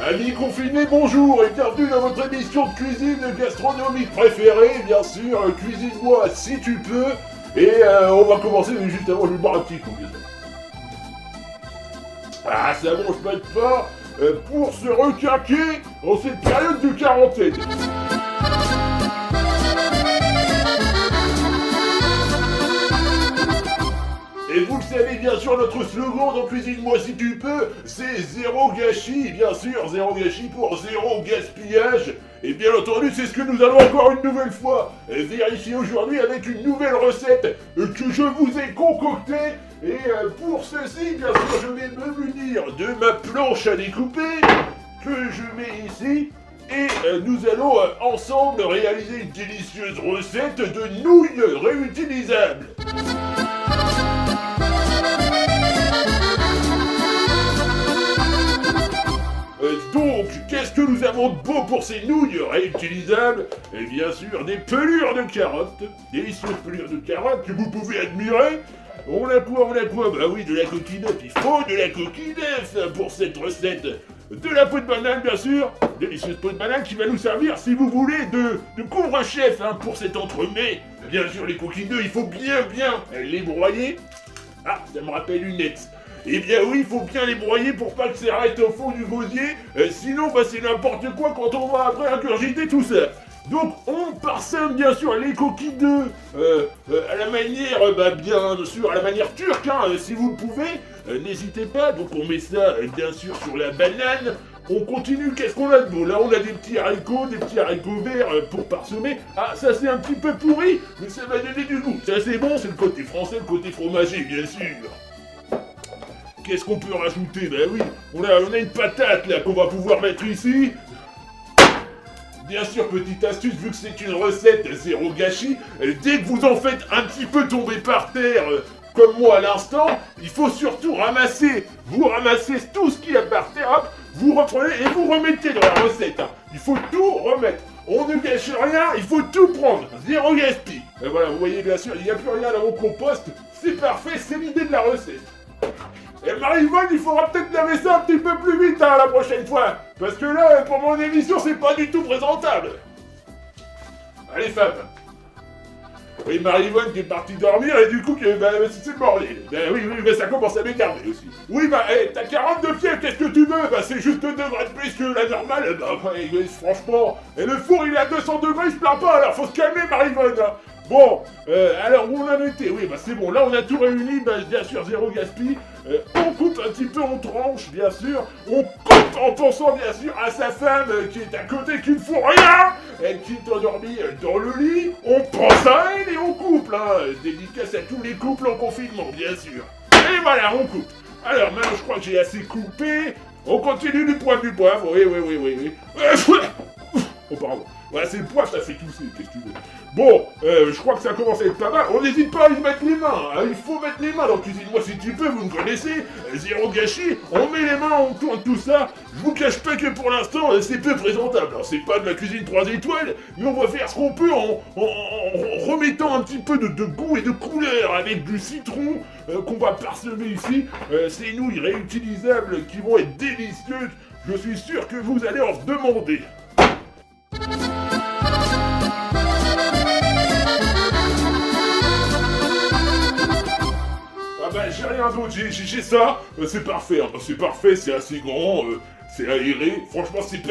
Amis confinés, bonjour et bienvenue dans votre émission de cuisine gastronomique préférée, bien sûr, cuisine-moi si tu peux. Et on va commencer juste avant, je vais boire un petit coup. Ah, ça mange pas de pas pour se requinquer en cette période de quarantaine. Et vous le savez, bien sûr, notre slogan dans Cuisine-moi si tu peux, c'est zéro gâchis, bien sûr, zéro gâchis pour zéro gaspillage. Et bien entendu, c'est ce que nous allons encore une nouvelle fois vérifier aujourd'hui avec une nouvelle recette que je vous ai concoctée. Et pour ceci, bien sûr, je vais me munir de ma planche à découper que je mets ici. Et nous allons ensemble réaliser une délicieuse recette de nouilles réutilisables. Donc, qu'est-ce que nous avons de beau pour ces nouilles réutilisables? Et bien sûr, des pelures de carottes, délicieuses pelures de carottes que vous pouvez admirer. On a quoi? Bah oui, de la coquille d'œuf, il faut de la coquille d'œuf pour cette recette. De la peau de banane, bien sûr, délicieuse peau de banane qui va nous servir, si vous voulez, de couvre-chef pour cet entremets. Bien sûr, les coquilles d'œuf, il faut bien les broyer. Ah, ça me rappelle une ex. Eh bien oui, il faut bien les broyer pour pas que ça reste au fond du gosier, sinon bah, c'est n'importe quoi quand on va après ingurgiter tout ça. Donc on parsème bien sûr les coquilles d'œufs à la manière, bien sûr à la manière turque, si vous le pouvez, n'hésitez pas. Donc on met ça bien sûr sur la banane. On continue, qu'est-ce qu'on a de beau? Là on a des petits haricots verts pour parsemer. Ah ça c'est un petit peu pourri, mais ça va donner du goût. Ça c'est bon, c'est le côté français, le côté fromager bien sûr. Qu'est-ce qu'on peut rajouter? Ben oui, on a une patate là qu'on va pouvoir mettre ici. Bien sûr, petite astuce, vu que c'est une recette zéro gâchis, dès que vous en faites un petit peu tomber par terre, comme moi à l'instant, il faut surtout ramasser. Vous ramassez tout ce qu'il y a par terre, hop, vous reprenez et vous remettez dans la recette. Il faut tout remettre. On ne gâche rien, il faut tout prendre. Zéro gaspille. Et voilà, vous voyez bien sûr, il n'y a plus rien dans mon compost. C'est parfait, c'est l'idée de la recette. Et Marie-Yvonne, il faudra peut-être laver ça un petit peu plus vite la prochaine fois. Parce que là, pour mon émission, c'est pas du tout présentable. Allez, femme. Oui, Marie-Yvonne qui est partie dormir et du coup, c'est le bordel. Oui, ça commence à m'énerver aussi. Oui, t'as 42 fièvre, qu'est-ce que tu veux? C'est juste 2 degrés de plus que la normale. Franchement, et le four, il est à 200 degrés, il se plaint pas, alors faut se calmer, Marie-Yvonne. Bon, alors où on en était? Oui, c'est bon, là on a tout réuni, bien sûr, zéro gaspille. On coupe un petit peu en tranches, bien sûr. On coupe en pensant, bien sûr, à sa femme qui est à côté, qui ne fout rien, elle qui est endormie dans le lit. On pense à elle et on coupe, dédicace à tous les couples en confinement, bien sûr. Et voilà, on coupe. Alors maintenant, je crois que j'ai assez coupé. On continue du poivre, oui. Oh, pardon. Voilà, c'est le poivre, ça fait tousser, qu'est-ce que tu veux. Bon, je crois que ça commence à être pas mal. On n'hésite pas à y mettre les mains. Il faut mettre les mains dans Cuisine-moi si tu peux, vous me connaissez. Zéro gâchis. On met les mains, on tourne tout ça. Je vous cache pas que pour l'instant, c'est peu présentable. Alors, c'est pas de la cuisine 3 étoiles, mais on va faire ce qu'on peut en remettant un petit peu de goût et de couleur avec du citron qu'on va parsemer ici. Ces nouilles réutilisables qui vont être délicieuses. Je suis sûr que vous allez en demander. J'ai rien d'autre, j'ai ça, c'est parfait, c'est assez grand, c'est aéré, franchement c'est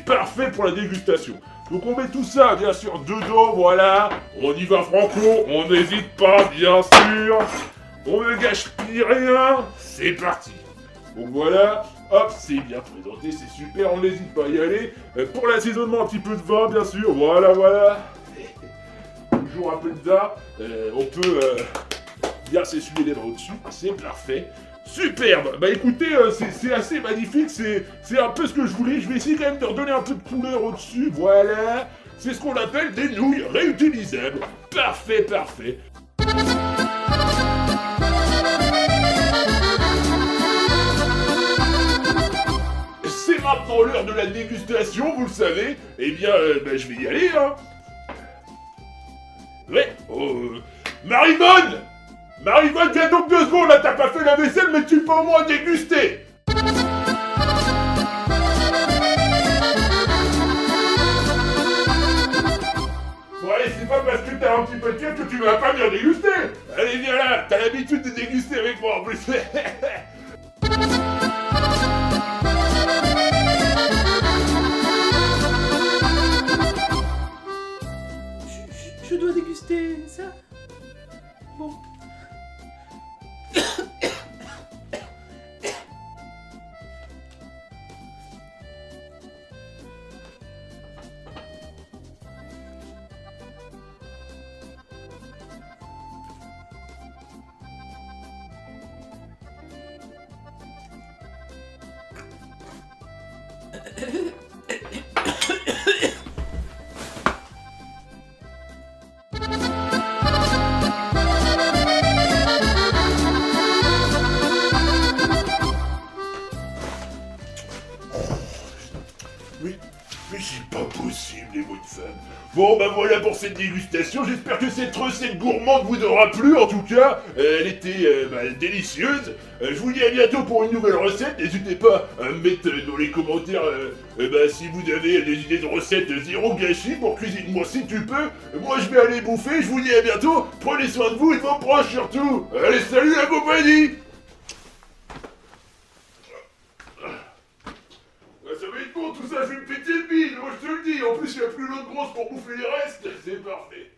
parfait pour la dégustation. Donc on met tout ça, bien sûr, dedans, voilà, on y va franco, on n'hésite pas, bien sûr, on ne gaspille rien, c'est parti. Donc voilà, hop, c'est bien présenté, c'est super, on n'hésite pas à y aller. Pour l'assaisonnement, un petit peu de vin, bien sûr, voilà. Toujours un peu de vin, on peut... bien s'essuyer les bras au-dessus, c'est parfait. Superbe. Écoutez, c'est assez magnifique, c'est un peu ce que je voulais. Je vais essayer quand même de redonner un peu de couleur au-dessus, voilà. C'est ce qu'on appelle des nouilles réutilisables. Parfait. C'est maintenant l'heure de la dégustation, vous le savez. Eh bien, je vais y aller, Ouais, Marie-Yvonne, viens donc 2 secondes, là, t'as pas fait la vaisselle, mais tu peux au moins déguster. pas parce que t'as un petit peu de tête que tu vas pas bien déguster. Allez, viens là, t'as l'habitude de déguster avec moi en plus. Je dois déguster ça. Bon. Mais c'est pas possible, les mots de femme. Bon, bah voilà pour cette dégustation. J'espère que cette recette gourmande vous aura plu. En tout cas, elle était délicieuse. Je vous dis à bientôt pour une nouvelle recette. N'hésitez pas à me mettre dans les commentaires si vous avez des idées de recettes zéro gâchis pour cuisine-moi si tu peux. Moi, je vais aller bouffer. Je vous dis à bientôt. Prenez soin de vous et de vos proches surtout. Allez, salut la compagnie. Ça va être bon tout ça, je vais me péter le bide, moi je te le dis, en plus il n'y a plus l'autre grosse pour bouffer les restes, c'est parfait.